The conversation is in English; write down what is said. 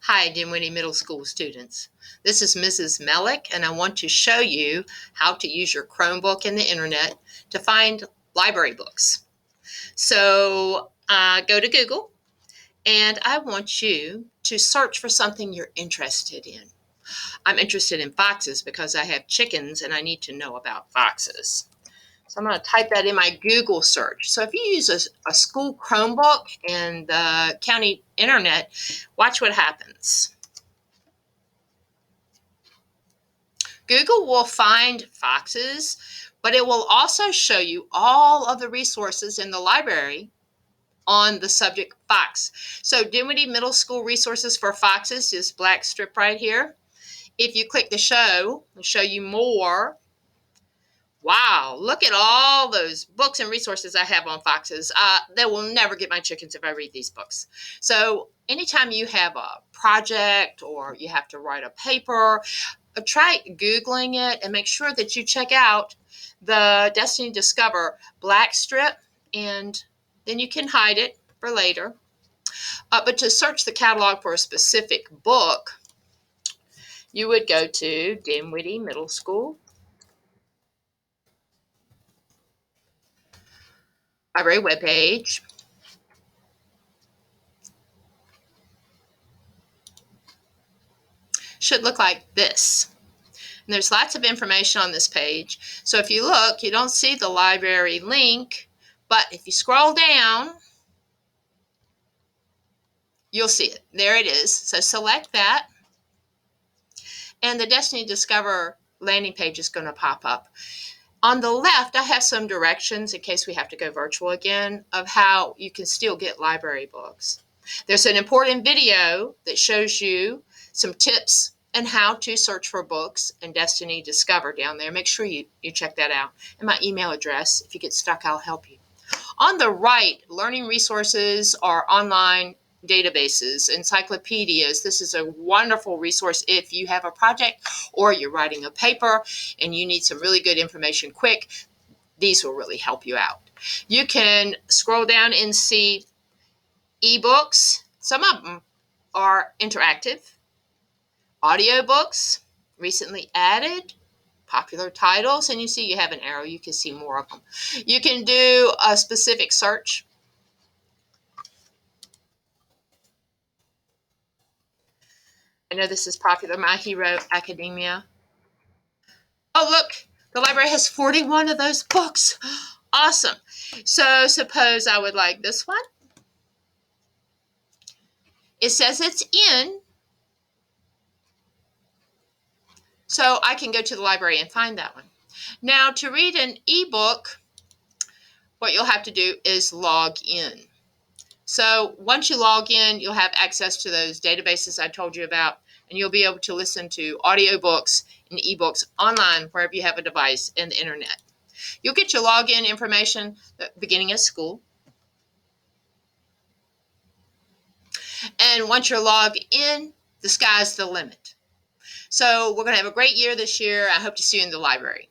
Hi, Dinwiddie Middle School students. This is Mrs. Mellick, and I want to show you how to use your Chromebook and the internet to find library books. So go to Google, and I want you to search for something you're interested in. I'm interested in foxes because I have chickens and I need to know about foxes. So I'm going to type that in my Google search. So if you use a school Chromebook and the county internet, watch what happens. Google will find foxes, but it will also show you all of the resources in the library on the subject fox. So Dinwiddie Middle School resources for foxes is black strip right here. If you click the show, it'll show you more. Wow, look at all those books and resources I have on foxes. They will never get my chickens if I read these books. So anytime you have a project or you have to write a paper, try Googling it and make sure that you check out the Destiny Discover black strip, and then you can hide it for later. But to search the catalog for a specific book, you would go to Dinwiddie Middle School Library webpage. Should look like this. And there's lots of information on this page. So if you look, you don't see the library link, but if you scroll down, you'll see it. There it is. So select that, and the Destiny Discover landing page is going to pop up. On the left, I have some directions in case we have to go virtual again of how you can still get library books. There's an important video that shows you some tips and how to search for books and Destiny Discover down there. Make sure you check that out. And my email address, if you get stuck, I'll help you. On the right, learning resources are online databases, encyclopedias. This is a wonderful resource if you have a project or you're writing a paper and you need some really good information quick. These will really help you out. You can scroll down and see ebooks. Some of them are interactive. Audiobooks, recently added, popular titles, and you see you have an arrow. You can see more of them. You can do a specific search. I know this is popular, My Hero Academia. Oh, look, the library has 41 of those books. Awesome. So suppose I would like this one. It says it's in, so I can go to the library and find that one. Now, to read an ebook, what you'll have to do is log in. So once you log in, you'll have access to those databases I told you about, and you'll be able to listen to audiobooks and ebooks online wherever you have a device and the internet. You'll get your login information at the beginning of school. And once you're logged in, the sky's the limit. So we're going to have a great year this year. I hope to see you in the library.